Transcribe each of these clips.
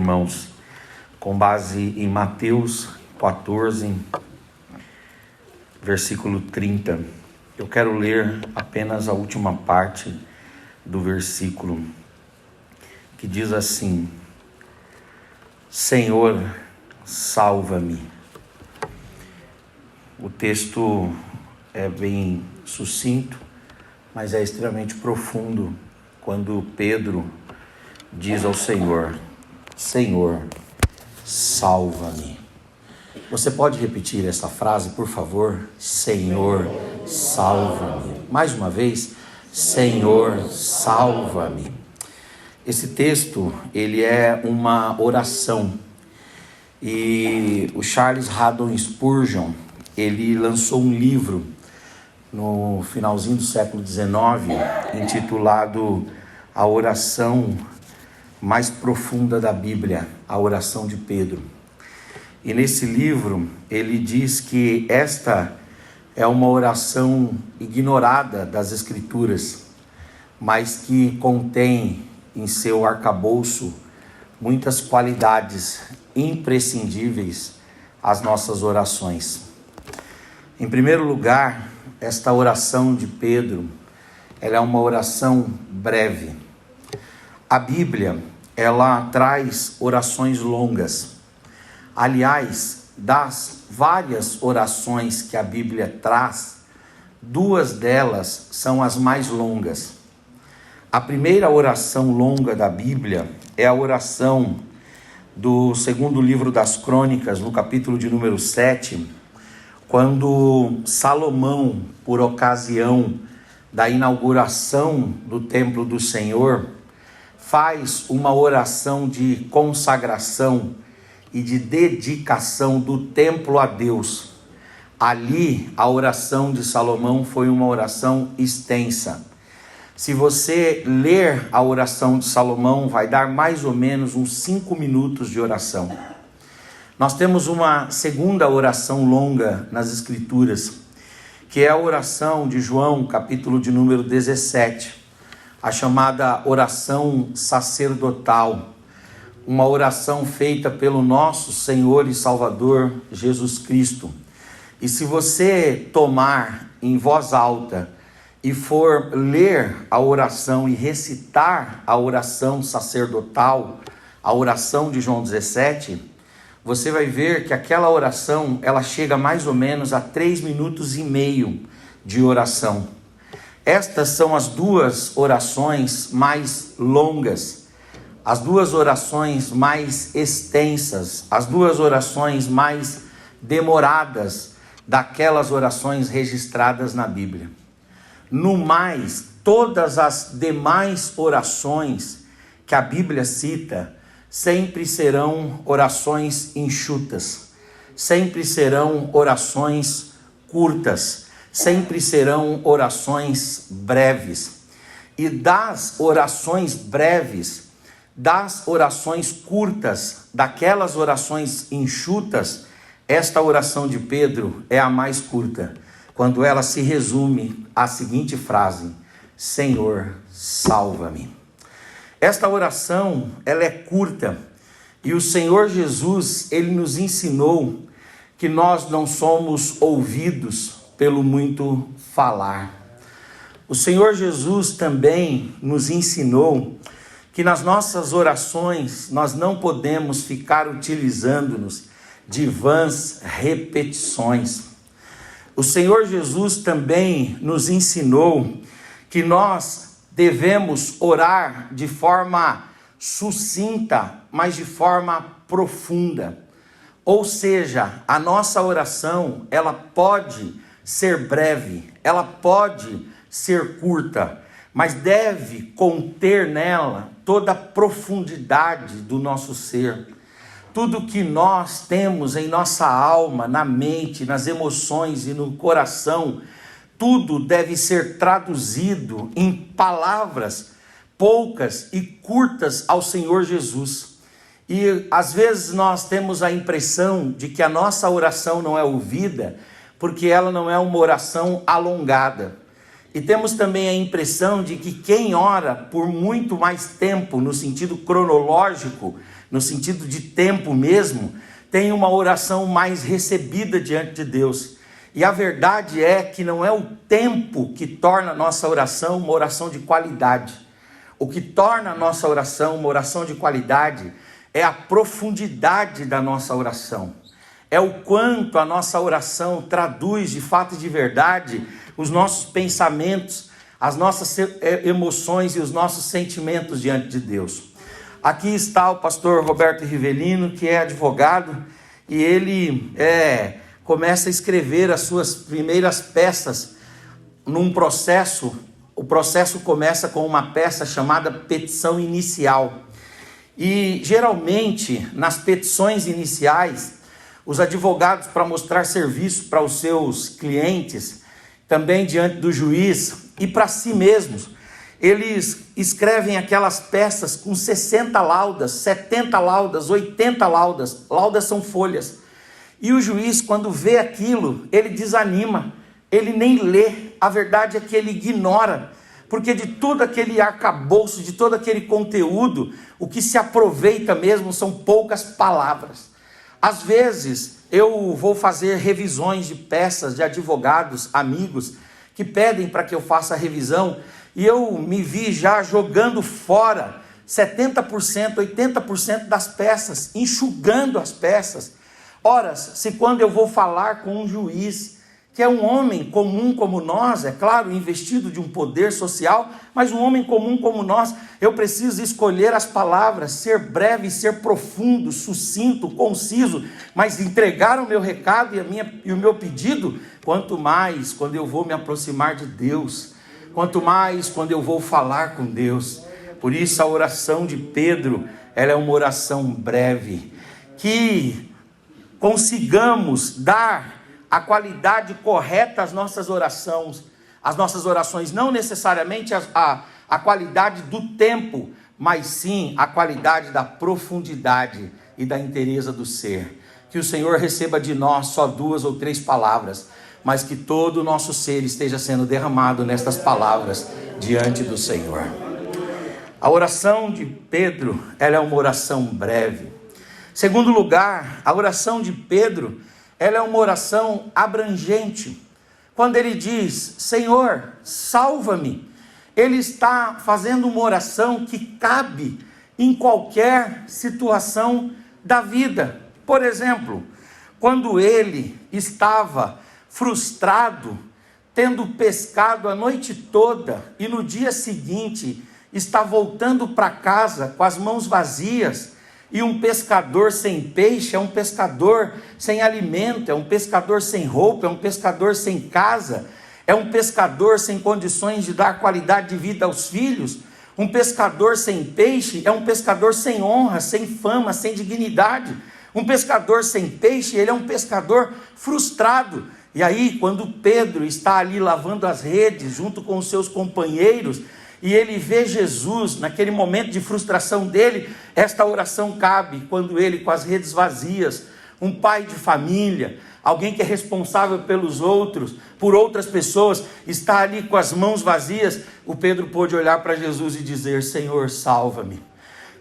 irmãos, com base em Mateus 14, versículo 30. Eu quero ler apenas a última parte do versículo, que diz assim: Senhor, salva-me. O texto é bem sucinto, mas é extremamente profundo quando Pedro diz ao Senhor: Senhor, salva-me. Você pode repetir essa frase, por favor? Senhor, salva-me. Mais uma vez, Senhor, salva-me. Esse texto, ele é uma oração. E o Charles Haddon Spurgeon, ele lançou um livro no finalzinho do século XIX, intitulado A Oração Mais Profunda da Bíblia, a Oração de Pedro. E nesse livro, ele diz que esta é uma oração ignorada das Escrituras, mas que contém em seu arcabouço muitas qualidades imprescindíveis às nossas orações. Em primeiro lugar, esta oração de Pedro, ela é uma oração breve. A Bíblia, ela traz orações longas. Aliás, das várias orações que a Bíblia traz, duas delas são as mais longas. A primeira oração longa da Bíblia é a oração do segundo livro das Crônicas, no capítulo de número 7, quando Salomão, por ocasião da inauguração do templo do Senhor, faz uma oração de consagração e de dedicação do templo a Deus. Ali, a oração de Salomão foi uma oração extensa. Se você ler a oração de Salomão, vai dar mais ou menos uns 5 minutos de oração. Nós temos uma segunda oração longa nas Escrituras, que é a oração de João, capítulo de número 17, a chamada oração sacerdotal, uma oração feita pelo nosso Senhor e Salvador Jesus Cristo. E se você tomar em voz alta e for ler a oração e recitar a oração sacerdotal, a oração de João 17, você vai ver que aquela oração, ela chega mais ou menos a 3 minutos e meio de oração. Estas são as duas orações mais longas, as duas orações mais extensas, as duas orações mais demoradas daquelas orações registradas na Bíblia. No mais, todas as demais orações que a Bíblia cita sempre serão orações enxutas, sempre serão orações curtas, sempre serão orações breves. E das orações breves, das orações curtas, daquelas orações enxutas, esta oração de Pedro é a mais curta, quando ela se resume à seguinte frase: Senhor, salva-me. Esta oração, ela é curta, e o Senhor Jesus, ele nos ensinou que nós não somos ouvidos pelo muito falar. O Senhor Jesus também nos ensinou que nas nossas orações nós não podemos ficar utilizando-nos de vãs repetições. O Senhor Jesus também nos ensinou que nós devemos orar de forma sucinta, mas de forma profunda. Ou seja, a nossa oração, ela pode ser breve, ela pode ser curta, mas deve conter nela toda a profundidade do nosso ser. Tudo que nós temos em nossa alma, na mente, nas emoções e no coração, tudo deve ser traduzido em palavras poucas e curtas ao Senhor Jesus. E às vezes nós temos a impressão de que a nossa oração não é ouvida, porque ela não é uma oração alongada. E temos também a impressão de que quem ora por muito mais tempo, no sentido cronológico, no sentido de tempo mesmo, tem uma oração mais recebida diante de Deus. E a verdade é que não é o tempo que torna a nossa oração uma oração de qualidade. O que torna a nossa oração uma oração de qualidade é a profundidade da nossa oração. É o quanto a nossa oração traduz de fato e de verdade os nossos pensamentos, as nossas emoções e os nossos sentimentos diante de Deus. Aqui está o pastor Roberto Rivelino, que é advogado, e ele começa a escrever as suas primeiras peças num processo. O processo começa com uma peça chamada petição inicial. E geralmente, nas petições iniciais, os advogados, para mostrar serviço para os seus clientes, também diante do juiz e para si mesmos, eles escrevem aquelas peças com 60 laudas, 70 laudas, 80 laudas. Laudas são folhas. E o juiz, quando vê aquilo, ele desanima, ele nem lê. A verdade é que ele ignora, porque de todo aquele arcabouço, de todo aquele conteúdo, o que se aproveita mesmo são poucas palavras. Às vezes, eu vou fazer revisões de peças de advogados, amigos, que pedem para que eu faça a revisão, e eu me vi já jogando fora 70%, 80% das peças, enxugando as peças. Ora, se quando eu vou falar com um juiz, que é um homem comum como nós, é claro, investido de um poder social, mas um homem comum como nós, eu preciso escolher as palavras, ser breve, ser profundo, sucinto, conciso, mas entregar o meu recado e o meu pedido, quanto mais quando eu vou me aproximar de Deus, quanto mais quando eu vou falar com Deus. Por isso a oração de Pedro, ela é uma oração breve, que consigamos dar a qualidade correta às nossas orações, não necessariamente a qualidade do tempo, mas sim a qualidade da profundidade e da inteireza do ser. Que o Senhor receba de nós só 2 ou 3 palavras, mas que todo o nosso ser esteja sendo derramado nestas palavras diante do Senhor. A oração de Pedro, ela é uma oração breve. Segundo lugar, a oração de Pedro, ela é uma oração abrangente. Quando ele diz, Senhor, salva-me, ele está fazendo uma oração que cabe em qualquer situação da vida. Por exemplo, quando ele estava frustrado, tendo pescado a noite toda, e no dia seguinte está voltando para casa com as mãos vazias, e um pescador sem peixe é um pescador sem alimento, é um pescador sem roupa, é um pescador sem casa, é um pescador sem condições de dar qualidade de vida aos filhos. Um pescador sem peixe é um pescador sem honra, sem fama, sem dignidade. Um pescador sem peixe, ele é um pescador frustrado. E aí, quando Pedro está ali lavando as redes junto com os seus companheiros, e ele vê Jesus, naquele momento de frustração dele, esta oração cabe, quando ele, com as redes vazias, um pai de família, alguém que é responsável pelos outros, por outras pessoas, está ali com as mãos vazias, o Pedro pôde olhar para Jesus e dizer, Senhor, salva-me.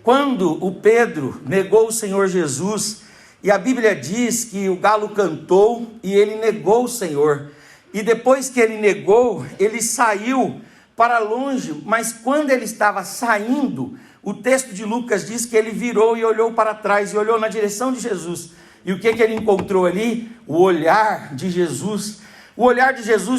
Quando o Pedro negou o Senhor Jesus, e a Bíblia diz que o galo cantou, e ele negou o Senhor, e depois que ele negou, ele saiu para longe, mas quando ele estava saindo, o texto de Lucas diz que ele virou e olhou para trás, e olhou na direção de Jesus, e o que ele encontrou ali? O olhar de Jesus,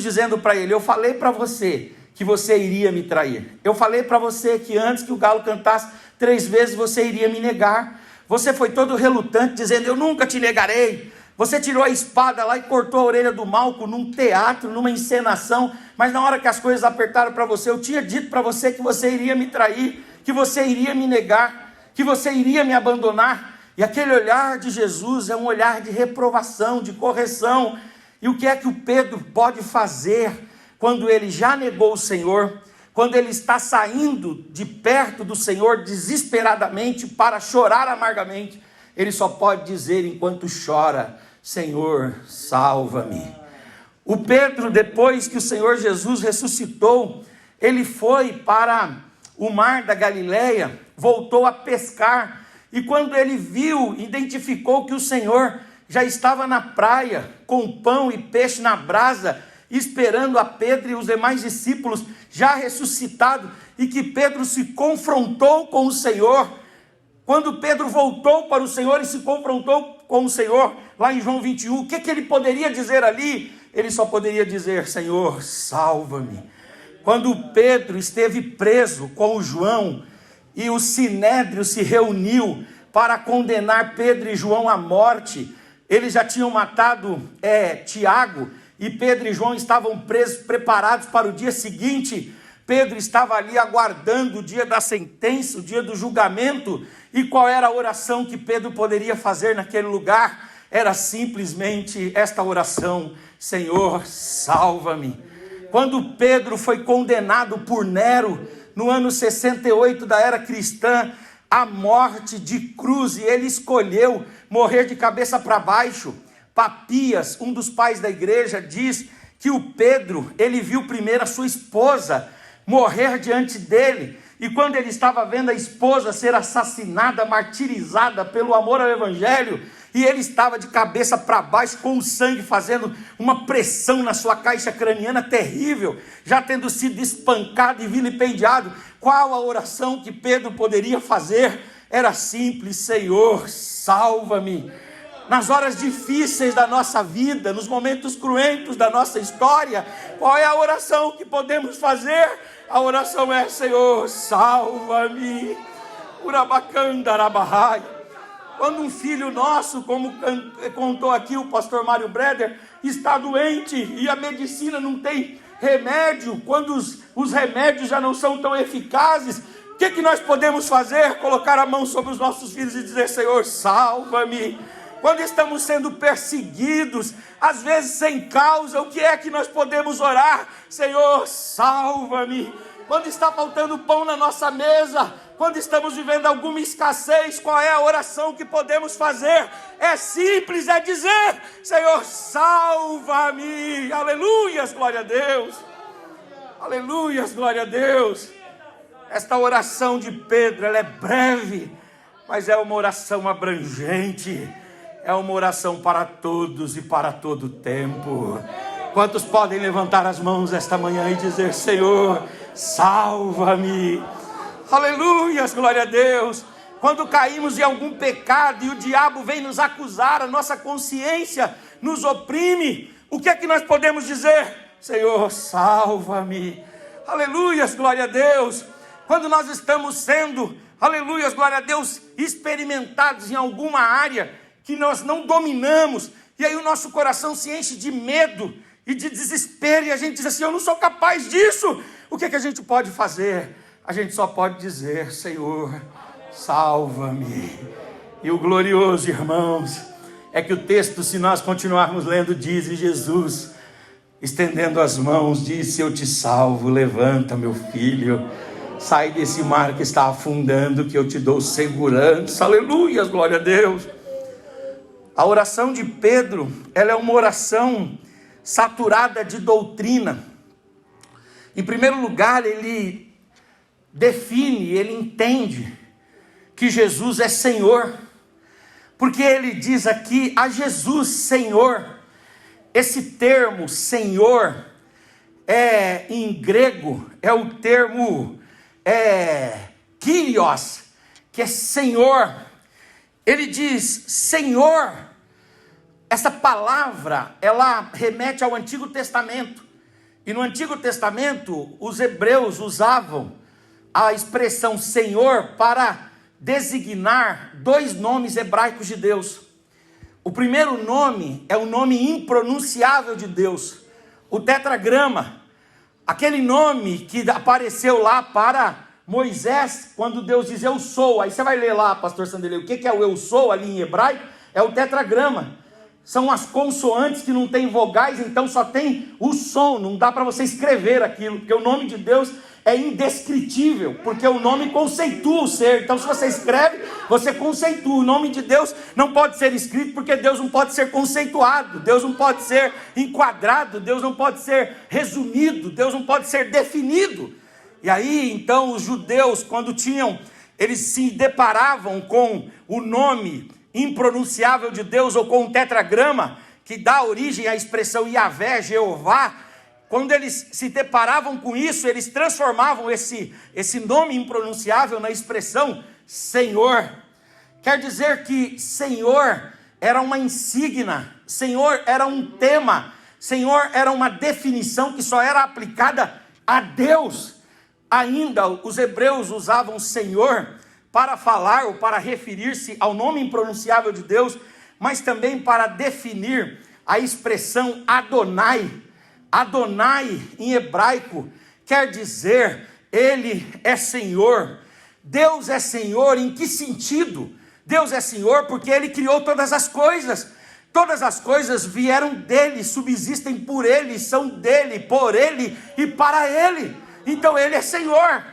dizendo para ele, eu falei para você que você iria me trair, eu falei para você que antes que o galo cantasse 3 vezes você iria me negar, você foi todo relutante, dizendo, eu nunca te negarei. Você tirou a espada lá e cortou a orelha do Malco num teatro, numa encenação, mas na hora que as coisas apertaram para você, eu tinha dito para você que você iria me trair, que você iria me negar, que você iria me abandonar. E aquele olhar de Jesus é um olhar de reprovação, de correção. E o que é que o Pedro pode fazer quando ele já negou o Senhor, quando ele está saindo de perto do Senhor desesperadamente para chorar amargamente? Ele só pode dizer enquanto chora, Senhor, salva-me. O Pedro, depois que o Senhor Jesus ressuscitou, ele foi para o mar da Galileia, voltou a pescar, E quando ele viu, identificou que o Senhor já estava na praia, com pão e peixe na brasa, esperando a Pedro e os demais discípulos, já ressuscitado, e que Pedro se confrontou com o Senhor. Quando Pedro voltou para o Senhor e se confrontou com o Senhor, lá em João 21, o que ele poderia dizer ali? Ele só poderia dizer: Senhor, salva-me. Quando Pedro esteve preso com o João, e o Sinédrio se reuniu para condenar Pedro e João à morte, eles já tinham matado Tiago, e Pedro e João estavam presos, preparados para o dia seguinte. Pedro estava ali aguardando o dia da sentença, o dia do julgamento. E qual era a oração que Pedro poderia fazer naquele lugar? Era simplesmente esta oração: Senhor, salva-me. Quando Pedro foi condenado por Nero, no ano 68 da era cristã, à morte de cruz, e ele escolheu morrer de cabeça para baixo. Papias, um dos pais da igreja, diz que o Pedro, ele viu primeiro a sua esposa morrer diante dele, e quando ele estava vendo a esposa ser assassinada, martirizada pelo amor ao evangelho, e ele estava de cabeça para baixo, com o sangue fazendo uma pressão na sua caixa craniana terrível, já tendo sido espancado e vilipendiado, qual a oração que Pedro poderia fazer? Era simples: Senhor, salva-me. Nas horas difíceis da nossa vida, nos momentos cruentos da nossa história, qual é a oração que podemos fazer? A oração é: Senhor, salva-me. Urabacandarabahai. Quando um filho nosso, como contou aqui o pastor Mário Breder, está doente e a medicina não tem remédio, quando os remédios já não são tão eficazes, o que nós podemos fazer? Colocar a mão sobre os nossos filhos e dizer: Senhor, salva-me. Quando estamos sendo perseguidos, às vezes sem causa, o que é que nós podemos orar? Senhor, salva-me. Quando está faltando pão na nossa mesa, quando estamos vivendo alguma escassez, qual é a oração que podemos fazer? É simples, é dizer: Senhor, salva-me. Aleluias, glória a Deus. Aleluias, glória a Deus. Esta oração de Pedro, ela é breve, mas é uma oração abrangente. É uma oração para todos e para todo tempo. Quantos podem levantar as mãos esta manhã e dizer: Senhor, salva-me. Aleluias, glória a Deus. Quando caímos em algum pecado e o diabo vem nos acusar, a nossa consciência nos oprime, o que é que nós podemos dizer? Senhor, salva-me. Aleluias, glória a Deus. Quando nós estamos sendo, aleluias, glória a Deus, experimentados em alguma área que nós não dominamos, e aí o nosso coração se enche de medo e de desespero, e a gente diz assim: eu não sou capaz disso. O que é que a gente pode fazer? A gente só pode dizer: Senhor, salva-me. E o glorioso, irmãos, é que o texto, se nós continuarmos lendo, diz: e Jesus, estendendo as mãos, disse: eu te salvo, levanta, meu filho, sai desse mar que está afundando, que eu te dou segurança. Aleluia, glória a Deus. A oração de Pedro, ela é uma oração saturada de doutrina. Em primeiro lugar, ele define, ele entende que Jesus é Senhor, porque ele diz aqui: a Jesus, Senhor. Esse termo Senhor em grego é o termo Kyrios, que é Senhor. Ele diz Senhor. Essa palavra, ela remete ao Antigo Testamento. E no Antigo Testamento, os hebreus usavam a expressão Senhor para designar dois nomes hebraicos de Deus. O primeiro nome é o nome impronunciável de Deus, o tetragrama, aquele nome que apareceu lá para Moisés, quando Deus diz eu sou. Aí você vai ler lá, pastor Sandelei, o que é o eu sou ali em hebraico? É o tetragrama. São as consoantes que não tem vogais, então só tem o som, não dá para você escrever aquilo, porque o nome de Deus é indescritível, porque o nome conceitua o ser. Então se você escreve, você conceitua. O nome de Deus não pode ser escrito, porque Deus não pode ser conceituado, Deus não pode ser enquadrado, Deus não pode ser resumido, Deus não pode ser definido. E aí então os judeus, quando tinham eles se deparavam com o nome impronunciável de Deus, ou com um tetragrama, que dá origem à expressão Yahvé, Jeová, quando eles se deparavam com isso, eles transformavam esse nome impronunciável na expressão Senhor. Quer dizer que Senhor era uma insígnia, Senhor era um tema, Senhor era uma definição que só era aplicada a Deus. Ainda os hebreus usavam Senhor para falar ou para referir-se ao nome impronunciável de Deus, mas também para definir a expressão Adonai. Adonai, em hebraico, quer dizer, Ele é Senhor. Deus é Senhor em que sentido? Deus é Senhor porque Ele criou todas as coisas. Todas as coisas vieram dEle, subsistem por Ele, são dEle, por Ele e para Ele. Então Ele é Senhor.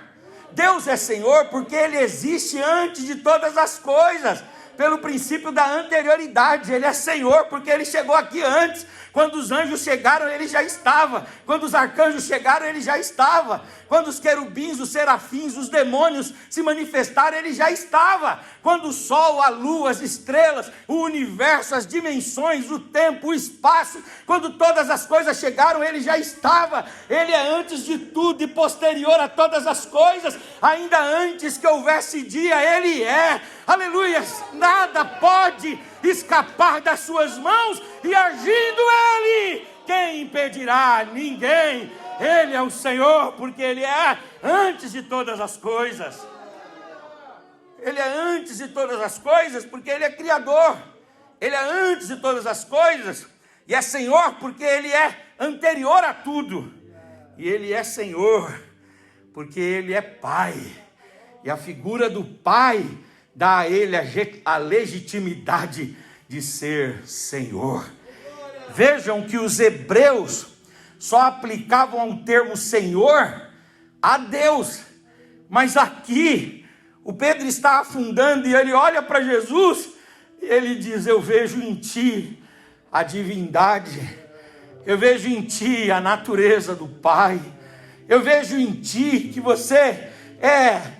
Deus é Senhor porque Ele existe antes de todas as coisas, pelo princípio da anterioridade. Ele é Senhor porque Ele chegou aqui antes. Quando os anjos chegaram, Ele já estava. Quando os arcanjos chegaram, Ele já estava. Quando os querubins, os serafins, os demônios se manifestaram, Ele já estava. Quando o sol, a lua, as estrelas, o universo, as dimensões, o tempo, o espaço, quando todas as coisas chegaram, Ele já estava. Ele é antes de tudo e posterior a todas as coisas. Ainda antes que houvesse dia, Ele é. Aleluia! Nada pode escapar das suas mãos, e agindo Ele, quem impedirá? Ninguém. Ele é o Senhor, porque Ele é antes de todas as coisas. Ele é antes de todas as coisas, porque Ele é Criador. Ele é antes de todas as coisas, e é Senhor, porque Ele é anterior a tudo. E Ele é Senhor, porque Ele é Pai. E a figura do Pai dá a Ele a legitimidade de ser Senhor. Vejam que os hebreus só aplicavam o termo Senhor a Deus, mas aqui o Pedro está afundando e ele olha para Jesus e ele diz: eu vejo em ti a divindade, eu vejo em ti a natureza do Pai, eu vejo em ti que você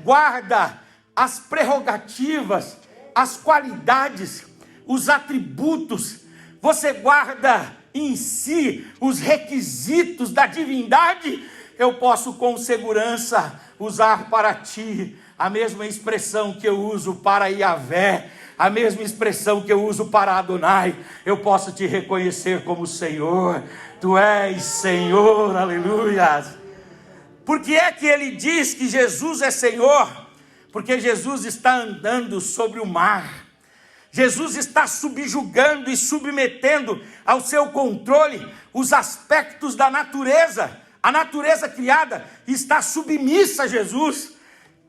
guarda as prerrogativas, as qualidades, os atributos, você guarda em si os requisitos da divindade. Eu posso com segurança usar para ti a mesma expressão que eu uso para Yahvé, a mesma expressão que eu uso para Adonai. Eu posso te reconhecer como Senhor. Tu és Senhor, aleluia. Por que é que ele diz que Jesus é Senhor? Porque Jesus está andando sobre o mar. Jesus está subjugando e submetendo ao seu controle os aspectos da natureza. A natureza criada está submissa a Jesus.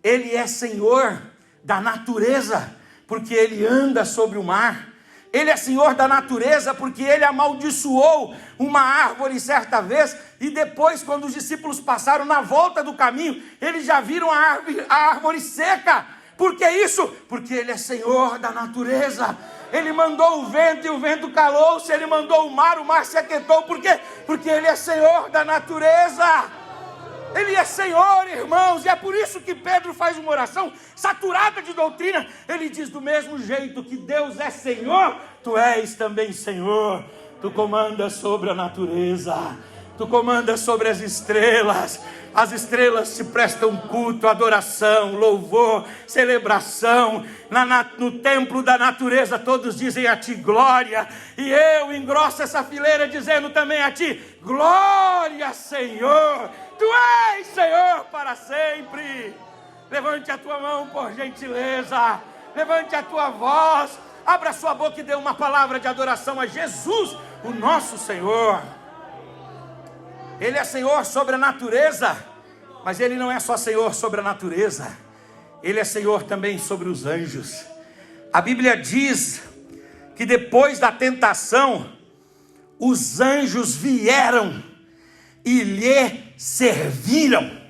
Ele é Senhor da natureza, porque Ele anda sobre o mar. Ele é Senhor da natureza, porque Ele amaldiçoou uma árvore certa vez, e depois, quando os discípulos passaram na volta do caminho, eles já viram a árvore seca. Por que isso? Porque Ele é Senhor da natureza. Ele mandou o vento e o vento calou-se. Ele mandou o mar se aquietou. Por quê? Porque Ele é Senhor da natureza. Ele é Senhor, irmãos, e é por isso que Pedro faz uma oração saturada de doutrina. Ele diz: do mesmo jeito que Deus é Senhor, Tu és também Senhor. Tu comandas sobre a natureza, Tu comandas sobre as estrelas te prestam culto, adoração, louvor, celebração. No templo da natureza todos dizem a Ti glória, e eu engrosso essa fileira dizendo também a Ti glória, Senhor. Tu és Senhor para sempre. Levante a tua mão, por gentileza, levante a tua voz, abra sua boca e dê uma palavra de adoração a Jesus, o nosso Senhor. Ele é Senhor sobre a natureza, mas Ele não é só Senhor sobre a natureza, Ele é Senhor também sobre os anjos. A Bíblia diz que depois da tentação, os anjos vieram e lhe serviram.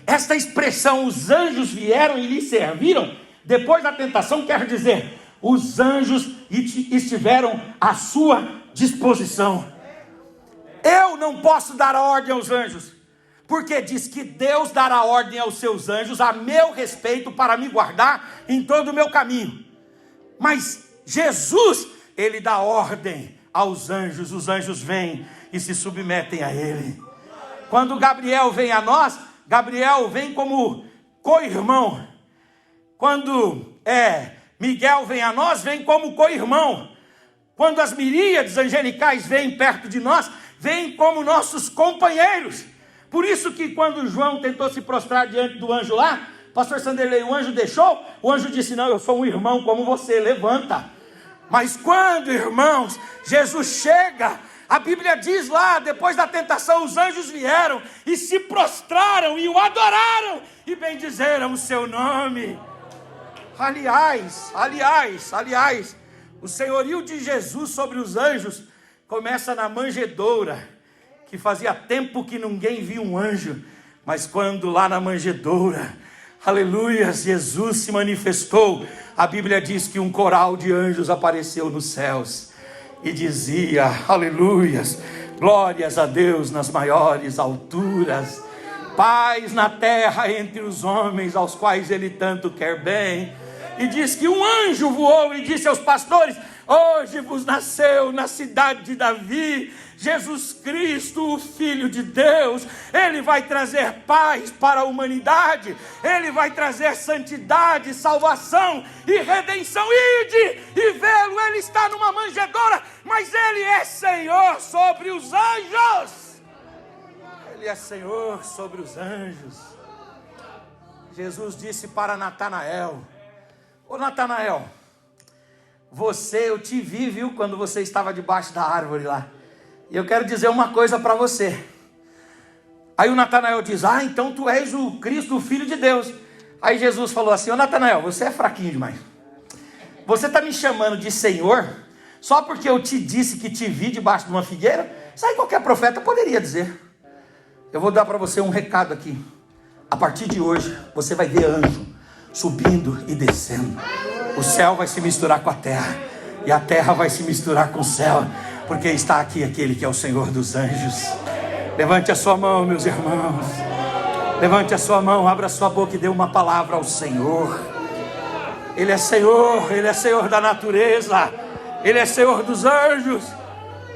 Esta expressão, os anjos vieram e lhe serviram, depois da tentação, quer dizer, os anjos estiveram à sua disposição. Eu não posso dar ordem aos anjos, Porque diz que Deus dará ordem aos seus anjos a meu respeito para me guardar em todo o meu caminho. Mas Jesus, ele dá ordem aos anjos, os anjos vêm e se submetem a ele. Quando Gabriel vem a nós, Gabriel vem como co-irmão. Quando Miguel vem a nós, vem como co-irmão. Quando as miríades angelicais vêm perto de nós, vêm como nossos companheiros. Por isso que quando João tentou se prostrar diante do anjo lá, pastor Sanderlei, o anjo deixou, o anjo disse, não, eu sou um irmão como você, levanta. Mas quando, irmãos, Jesus chega, a Bíblia diz lá, depois da tentação, os anjos vieram e se prostraram e o adoraram e bendizeram o seu nome. Aliás, o senhorio de Jesus sobre os anjos começa na manjedoura, que fazia tempo que ninguém via um anjo, mas quando lá na manjedoura, aleluia, Jesus se manifestou, a Bíblia diz que um coral de anjos apareceu nos céus e dizia, aleluias, glórias a Deus nas maiores alturas, paz na terra entre os homens aos quais ele tanto quer bem. E diz que um anjo voou e disse aos pastores, hoje vos nasceu na cidade de Davi, Jesus Cristo, o Filho de Deus. Ele vai trazer paz para a humanidade, ele vai trazer santidade, salvação e redenção. Ide e vê-lo, ele está numa manjedoura, mas ele é Senhor sobre os anjos. Ele é Senhor sobre os anjos. Jesus disse para Natanael, ô Natanael, eu te vi, viu, quando você estava debaixo da árvore lá. E eu quero dizer uma coisa para você. Aí o Natanael diz, então tu és o Cristo, o Filho de Deus. Aí Jesus falou assim, ô Natanael, você é fraquinho demais. Você está me chamando de Senhor, só porque eu te disse que te vi debaixo de uma figueira? Isso aí qualquer profeta poderia dizer. Eu vou dar para você um recado aqui. A partir de hoje, você vai ver anjo subindo e descendo. O céu vai se misturar com a terra, e a terra vai se misturar com o céu, porque está aqui aquele que é o Senhor dos anjos. Levante a sua mão, meus irmãos. Levante a sua mão, abra a sua boca e dê uma palavra ao Senhor. Ele é Senhor da natureza, Ele é Senhor dos anjos,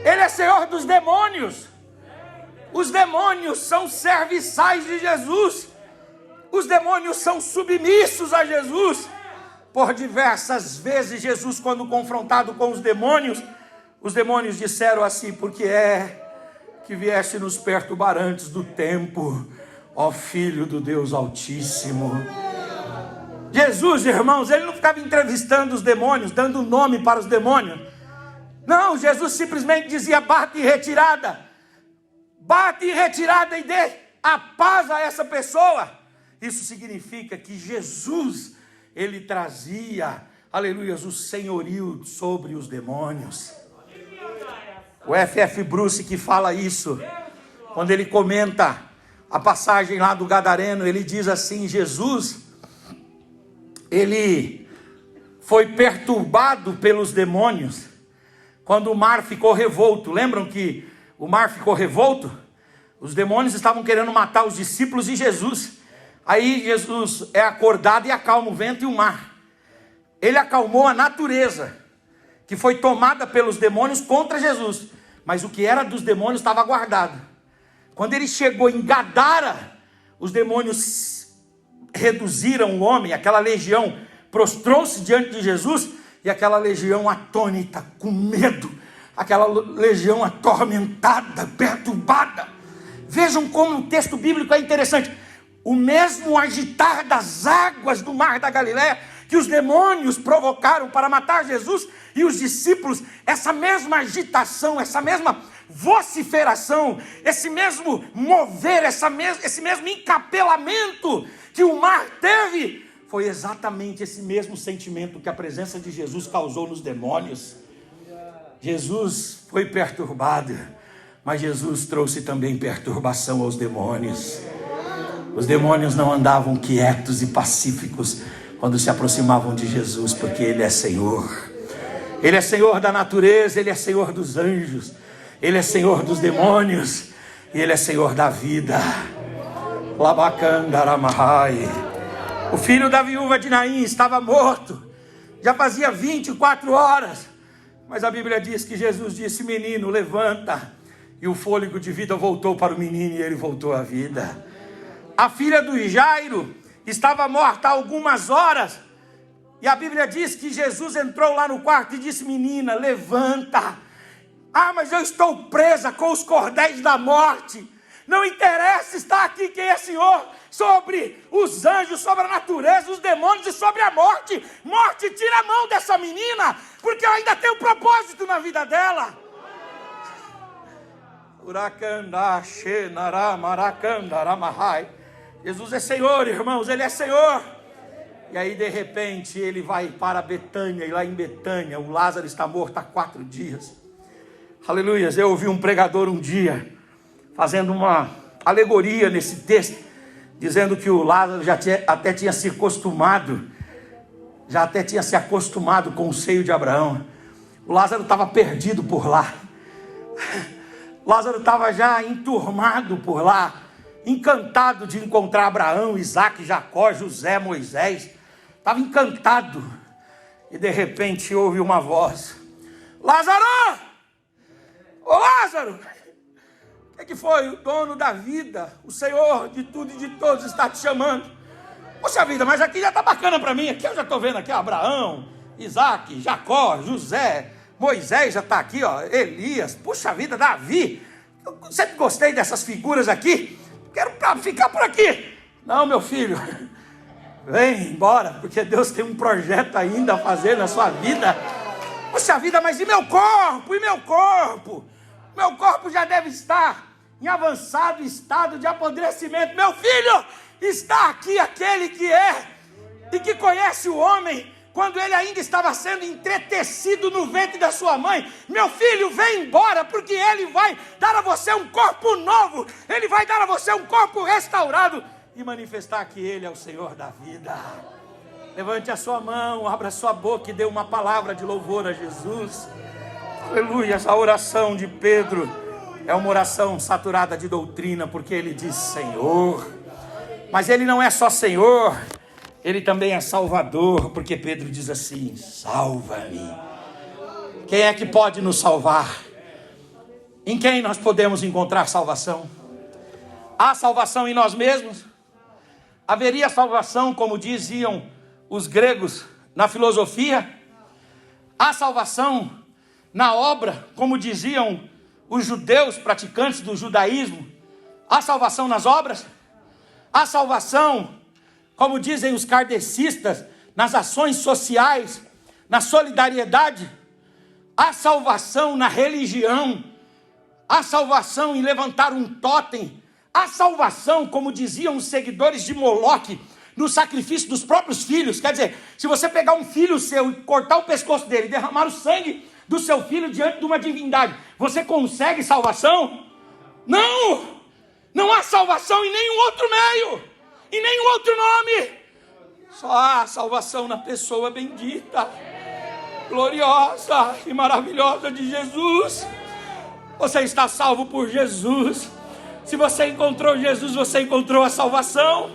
Ele é Senhor dos demônios. Os demônios são serviçais de Jesus. Os demônios são submissos a Jesus. Por diversas vezes, Jesus, quando confrontado com os demônios disseram assim, porque que vieste nos perturbar antes do tempo, ó Filho do Deus Altíssimo. Jesus, irmãos, ele não ficava entrevistando os demônios, dando nome para os demônios. Não, Jesus simplesmente dizia, bate em retirada e dê a paz a essa pessoa. Isso significa que Jesus, ele trazia, aleluia, o senhorio sobre os demônios. O F.F. Bruce que fala isso, quando ele comenta a passagem lá do Gadareno, ele diz assim, Jesus, ele foi perturbado pelos demônios, quando o mar ficou revolto. Lembram que o mar ficou revolto? Os demônios estavam querendo matar os discípulos de Jesus. Aí Jesus é acordado e acalma o vento e o mar. Ele acalmou a natureza, que foi tomada pelos demônios contra Jesus. Mas o que era dos demônios estava guardado. Quando ele chegou em Gadara, os demônios reduziram o homem, aquela legião prostrou-se diante de Jesus, e aquela legião atônita, com medo, aquela legião atormentada, perturbada. Vejam como o texto bíblico é interessante. O mesmo agitar das águas do mar da Galileia que os demônios provocaram para matar Jesus e os discípulos, essa mesma agitação, essa mesma vociferação, esse mesmo mover, esse mesmo encapelamento que o mar teve, foi exatamente esse mesmo sentimento que a presença de Jesus causou nos demônios. Jesus foi perturbado, mas Jesus trouxe também perturbação aos demônios. Os demônios não andavam quietos e pacíficos quando se aproximavam de Jesus, porque Ele é Senhor. Ele é Senhor da natureza, Ele é Senhor dos anjos, Ele é Senhor dos demônios, e Ele é Senhor da vida. Labacandaramahai. O filho da viúva de Naim estava morto. Já fazia 24 horas. Mas a Bíblia diz que Jesus disse: menino, levanta. E o fôlego de vida voltou para o menino e ele voltou à vida. A filha do Jairo estava morta há algumas horas. E a Bíblia diz que Jesus entrou lá no quarto e disse: menina, levanta. Ah, mas eu estou presa com os cordéis da morte. Não interessa estar aqui quem é Senhor sobre os anjos, sobre a natureza, os demônios e sobre a morte. Morte, tira a mão dessa menina, porque eu ainda tenho um propósito na vida dela. Jesus é Senhor, irmãos, Ele é Senhor. E aí de repente ele vai para Betânia, e lá em Betânia o Lázaro está morto há 4 dias. Aleluias. Eu ouvi um pregador um dia fazendo uma alegoria nesse texto, dizendo que o Lázaro até tinha se acostumado com o seio de Abraão. O Lázaro estava perdido por lá. Lázaro estava já enturmado por lá, encantado de encontrar Abraão, Isaac, Jacó, José, Moisés. Estava encantado. E de repente ouve uma voz: Lázaro! Ô Lázaro! O que foi? O dono da vida, o Senhor de tudo e de todos está te chamando. Poxa vida, mas aqui já está bacana para mim. Aqui eu já estou vendo aqui Abraão, Isaac, Jacó, José, Moisés já está aqui, ó, Elias, puxa vida, Davi. Eu sempre gostei dessas figuras aqui. Quero ficar por aqui. Não, meu filho, vem embora, porque Deus tem um projeto ainda a fazer na sua vida. Puxa vida, mas e meu corpo? E meu corpo? Meu corpo já deve estar em avançado estado de apodrecimento. Meu filho, está aqui aquele que é e que conhece o homem quando ele ainda estava sendo entretecido no ventre da sua mãe. Meu filho, vem embora, porque ele vai dar a você um corpo novo. Ele vai dar a você um corpo restaurado e manifestar que ele é o Senhor da vida. Levante a sua mão, abra a sua boca e dê uma palavra de louvor a Jesus. Aleluia. Essa oração de Pedro é uma oração saturada de doutrina, porque ele diz Senhor. Mas ele não é só Senhor, ele também é Salvador, porque Pedro diz assim: salva-me. Quem é que pode nos salvar? Em quem nós podemos encontrar salvação? Há salvação em nós mesmos? Haveria salvação, como diziam os gregos na filosofia? Há salvação na obra, como diziam os judeus praticantes do judaísmo? Há salvação nas obras? Há salvação, como dizem os kardecistas, nas ações sociais, na solidariedade? Há salvação na religião? Há salvação em levantar um tótem? Há salvação, como diziam os seguidores de Moloque, no sacrifício dos próprios filhos? Quer dizer, se você pegar um filho seu e cortar o pescoço dele, derramar o sangue do seu filho diante de uma divindade, você consegue salvação? Não! Não há salvação em nenhum outro meio, em nenhum outro nome. Só há salvação na pessoa bendita, gloriosa e maravilhosa de Jesus. Você está salvo por Jesus. Se você encontrou Jesus, você encontrou a salvação.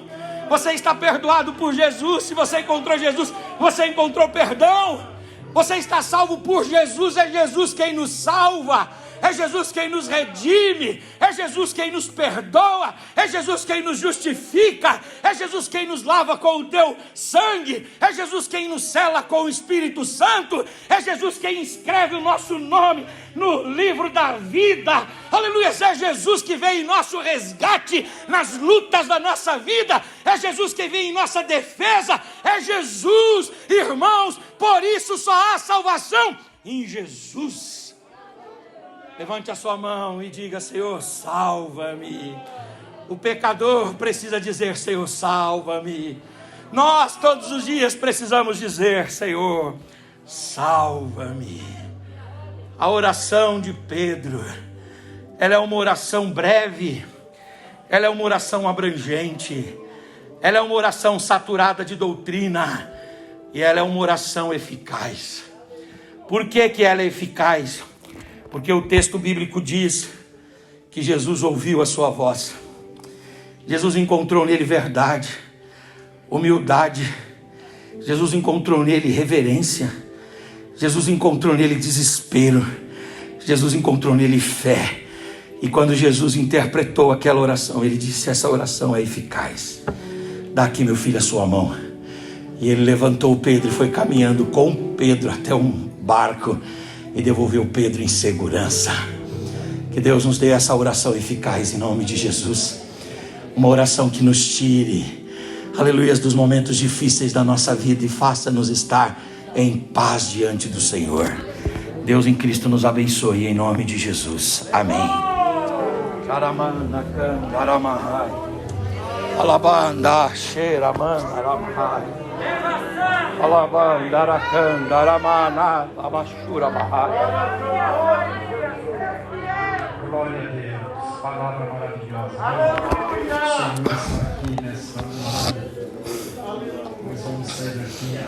Você está perdoado por Jesus. Se você encontrou Jesus, você encontrou perdão. Você está salvo por Jesus. É Jesus quem nos salva. É Jesus quem nos redime, é Jesus quem nos perdoa, é Jesus quem nos justifica, é Jesus quem nos lava com o teu sangue, é Jesus quem nos sela com o Espírito Santo, é Jesus quem escreve o nosso nome no livro da vida. Aleluia. É Jesus que vem em nosso resgate nas lutas da nossa vida, é Jesus que vem em nossa defesa, é Jesus, irmãos. Por isso só há salvação em Jesus. Levante a sua mão e diga: Senhor, salva-me. O pecador precisa dizer: Senhor, salva-me. Nós todos os dias precisamos dizer: Senhor, salva-me. A oração de Pedro, ela é uma oração breve, ela é uma oração abrangente, ela é uma oração saturada de doutrina e ela é uma oração eficaz. Por que que ela é eficaz? Porque o texto bíblico diz que Jesus ouviu a sua voz. Jesus encontrou nele verdade, humildade. Jesus encontrou nele reverência. Jesus encontrou nele desespero. Jesus encontrou nele fé. E quando Jesus interpretou aquela oração, ele disse: essa oração é eficaz. Dá aqui, meu filho, a sua mão. E ele levantou Pedro e foi caminhando com Pedro até um barco e devolveu Pedro em segurança. Que Deus nos dê essa oração eficaz em nome de Jesus. Uma oração que nos tire, aleluia, dos momentos difíceis da nossa vida e faça-nos estar em paz diante do Senhor. Deus em Cristo nos abençoe em nome de Jesus. Amém. Alabanda, xeramanda, ramai. Alabanda, aracanda, aramana, abashura, bahai. Glória a Deus, palavra maravilhosa. Senhor, está aqui nessa hora. Nós vamos sair daqui.